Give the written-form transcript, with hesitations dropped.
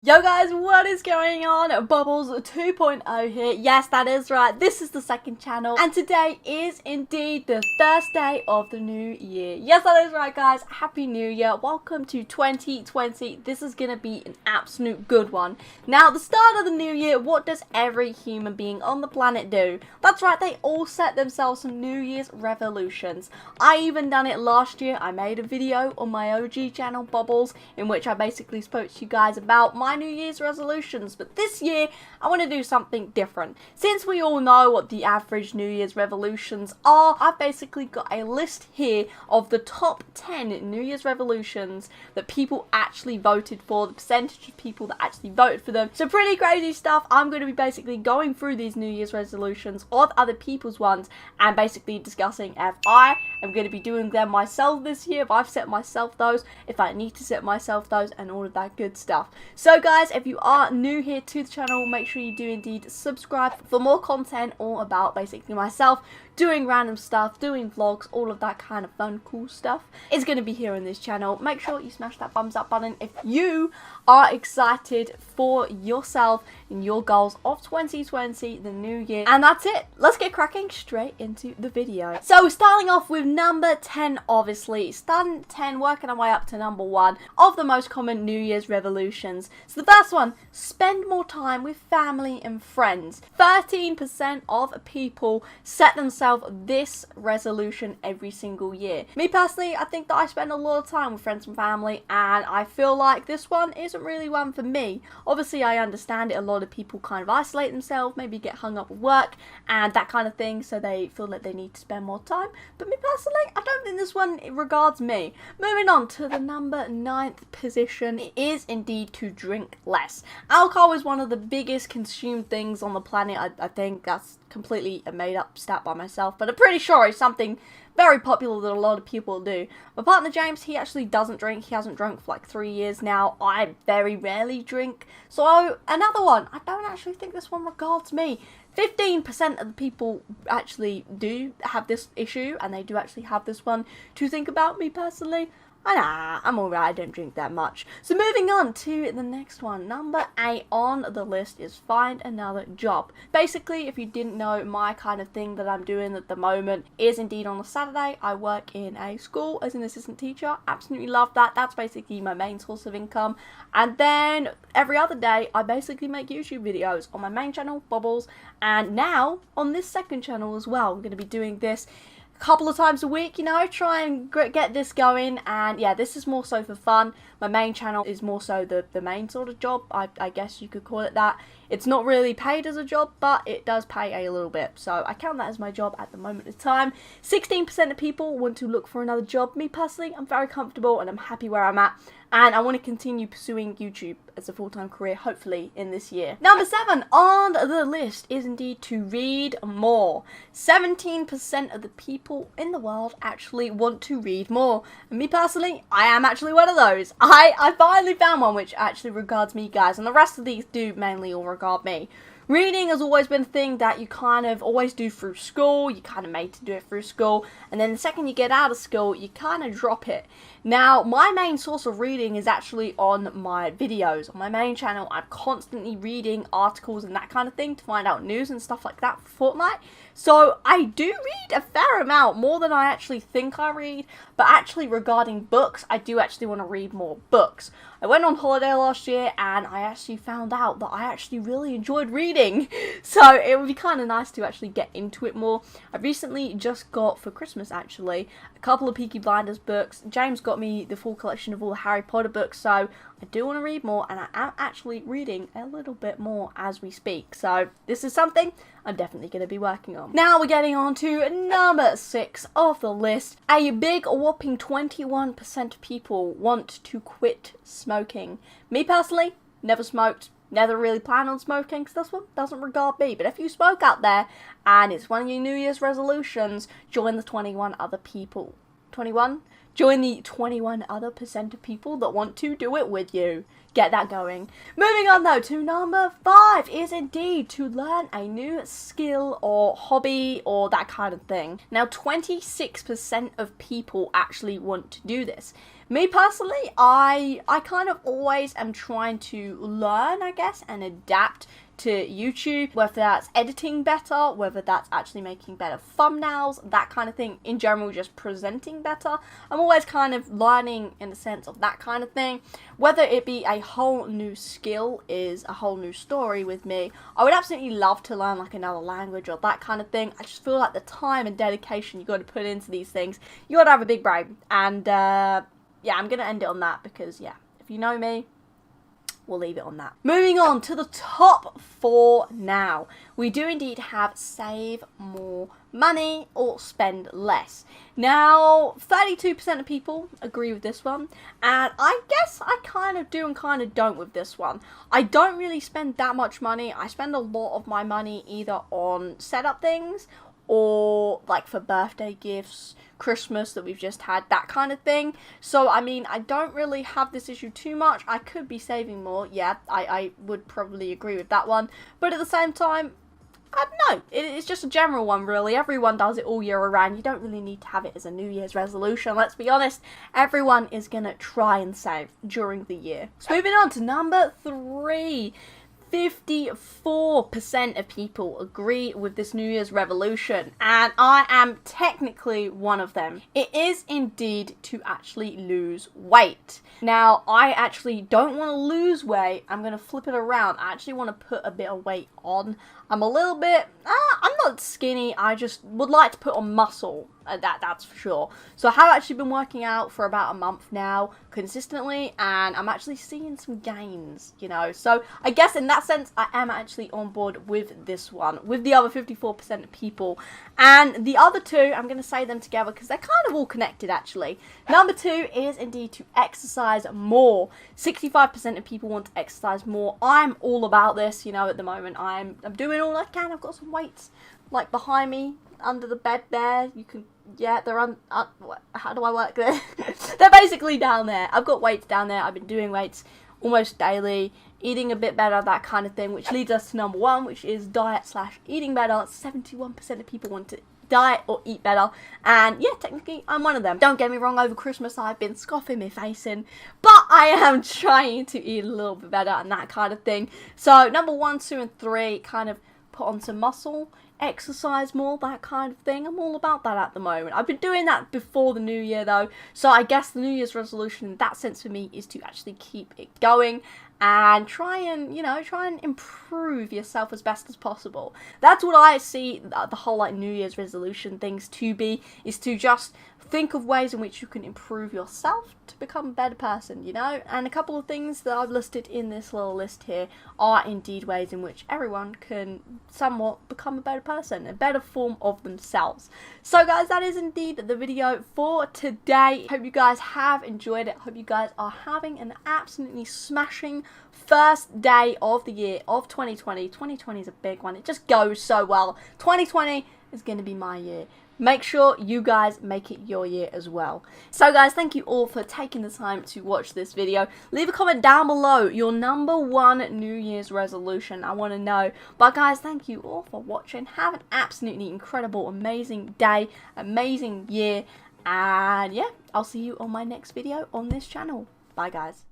Yo guys, what is going on? Bobblez 2.0 here. Yes, that is right. This is the second channel. And today is indeed the first day of the new year. Yes, that is right, guys. Happy New Year. Welcome to 2020. This is going to be an absolute good one. Now, the start of the new year, what does every human being on the planet do? That's right, they all set themselves some New Year's resolutions. I even done it last year. I made a video on my OG channel, Bobblez, in which I basically spoke to you guys about my New Year's resolutions, but this year I want to do something different. Since we all know what the average New Year's resolutions are, I've basically got a list here of the top 10 New Year's resolutions that people actually voted for, the percentage of people that actually voted for them. So pretty crazy stuff. I'm going to be basically going through these New Year's resolutions or other people's ones and basically discussing if I am going to be doing them myself this year, if I've set myself those, if I need to set myself those, and all of that good stuff. So guys, if you are new here to the channel, make sure you do indeed subscribe for more content all about basically myself doing random stuff, doing vlogs, all of that kind of fun, cool stuff is going to be here on this channel. Make sure you smash that thumbs up button if you are excited for yourself and your goals of 2020, the new year. And that's it. Let's get cracking straight into the video. So we're starting off with number 10, obviously. Starting at 10, working our way up to number 1 of the most common New Year's resolutions. So the first one, spend more time with family and friends. 13% of people set themselves this resolution every single year. Me personally, I think that I spend a lot of time with friends and family, and I feel like this one isn't really one for me. Obviously, I understand it. A lot of people kind of isolate themselves, maybe get hung up with work and that kind of thing, so they feel like they need to spend more time. But me personally, I don't think this one regards me. Moving on to the number 9th position, it is indeed to drink less. Alcohol is one of the biggest consumed things on the planet. I think that's completely a made up stat by myself, but I'm pretty sure it's something very popular that a lot of people do. My partner James, he actually doesn't drink. He hasn't drunk for like 3 years now. I very rarely drink. So another one, I don't actually think this one regards me. 15% of the people actually do have this issue, and they do actually have this one to think about. Me personally, I'm alright, I don't drink that much. So moving on to the next one, number 8 on the list is find another job. Basically, if you didn't know, my kind of thing that I'm doing at the moment is indeed on a Saturday, I work in a school as an assistant teacher. Absolutely love that. That's basically my main source of income. And then every other day, I basically make YouTube videos on my main channel, Bobblez, and now on this second channel as well. I'm going to be doing this couple of times a week, you know, try and get this going. And yeah, this is more so for fun. My main channel is more so the main sort of job, I guess you could call it that. It's not really paid as a job, but it does pay a little bit, so I count that as my job at the moment in time. 16% of people want to look for another job. Me personally, I'm very comfortable and I'm happy where I'm at, and I want to continue pursuing YouTube as a full-time career, hopefully in this year. Number 7 on the list is indeed to read more. 17% of the people in the world actually want to read more. And me personally, I am actually one of those. I finally found one which actually regards me, guys, and the rest of these do mainly all regard me. Reading has always been a thing that you kind of always do through school. You kind of made to do it through school, and then the second you get out of school, you kind of drop it. Now, my main source of reading is actually on my videos. On my main channel, I'm constantly reading articles and that kind of thing to find out news and stuff like that for Fortnite. So I do read a fair amount, more than I actually think I read. But actually regarding books, I do actually want to read more books. I went on holiday last year and I actually found out that I actually really enjoyed reading. So it would be kind of nice to actually get into it more. I recently just got, for Christmas actually, a couple of Peaky Blinders books. James got me the full collection of all the Harry Potter books, so I do want to read more, and I am actually reading a little bit more as we speak. So this is something I'm definitely going to be working on. Now we're getting on to number 6 of the list. A big whopping 21% of people want to quit smoking. Me personally, never smoked. Never really plan on smoking, because this one doesn't regard me. But if you smoke out there and it's one of your New Year's resolutions, join the 21 other people. 21? Join the 21 other % of people that want to do it with you. Get that going. Moving on though to number 5 is indeed to learn a new skill or hobby or that kind of thing. Now 26% of people actually want to do this. Me personally, I kind of always am trying to learn, I guess, and adapt to YouTube, whether that's editing better, whether that's actually making better thumbnails, that kind of thing. In general, just presenting better. I'm always kind of learning in the sense of that kind of thing. Whether it be a whole new skill is a whole new story with me. I would absolutely love to learn like another language or that kind of thing. I just feel like the time and dedication you got to put into these things, you got to have a big brain. And yeah, I'm going to end it on that because, yeah, if you know me, we'll leave it on that. Moving on to the top 4 now. We do indeed have save more money or spend less. Now, 32% of people agree with this one, and I guess I kind of do and kind of don't with this one. I don't really spend that much money. I spend a lot of my money either on setup things or like for birthday gifts, Christmas that we've just had, that kind of thing. So, I mean, I don't really have this issue too much. I could be saving more. Yeah, I would probably agree with that one. But at the same time, I don't know. It's just a general one, really. Everyone does it all year around. You don't really need to have it as a New Year's resolution. Let's be honest. Everyone is going to try and save during the year. So, moving on to number 3. 54% of people agree with this New Year's resolution, and I am technically one of them. It is indeed to actually lose weight. Now, I actually don't want to lose weight. I'm going to flip it around. I actually want to put a bit of weight on. I'm a little bit, I'm not skinny, I just would like to put on muscle, that's for sure. So I have actually been working out for about a month now, consistently, and I'm actually seeing some gains, you know. So I guess in that sense, I am actually on board with this one, with the other 54% of people. And the other 2, I'm going to say them together because they're kind of all connected, actually. Number 2 is indeed to exercise more. 65% of people want to exercise more. I'm all about this, you know, at the moment. I'm doing all I can. I've got some weights like behind me under the bed there. You can, yeah, they're how do I work there? They're basically down there. I've got weights down there. I've been doing weights almost daily, eating a bit better, that kind of thing, which leads us to number 1, which is diet/eating better. 71% of people want to diet or eat better, and yeah, technically I'm one of them. Don't get me wrong, over Christmas I've been scoffing my face in, but I am trying to eat a little bit better and that kind of thing. So number 1, 2 and 3, kind of put on some muscle, exercise more, that kind of thing. I'm all about that at the moment. I've been doing that before the new year though, so I guess the New Year's resolution in that sense for me is to actually keep it going and try and improve yourself as best as possible. That's what I see the whole like New Year's resolution things to be, is to just think of ways in which you can improve yourself to become a better person, you know? And a couple of things that I've listed in this little list here are indeed ways in which everyone can somewhat become a better person, a better form of themselves. So guys, that is indeed the video for today. Hope you guys have enjoyed it. Hope you guys are having an absolutely smashing first day of the year of 2020. 2020 is a big one. It just goes so well. 2020 is going to be my year. Make sure you guys make it your year as well. So guys, thank you all for taking the time to watch this video. Leave a comment down below your number 1 New Year's resolution. I want to know. But guys, thank you all for watching. Have an absolutely incredible, amazing day, amazing year. And yeah, I'll see you on my next video on this channel. Bye guys.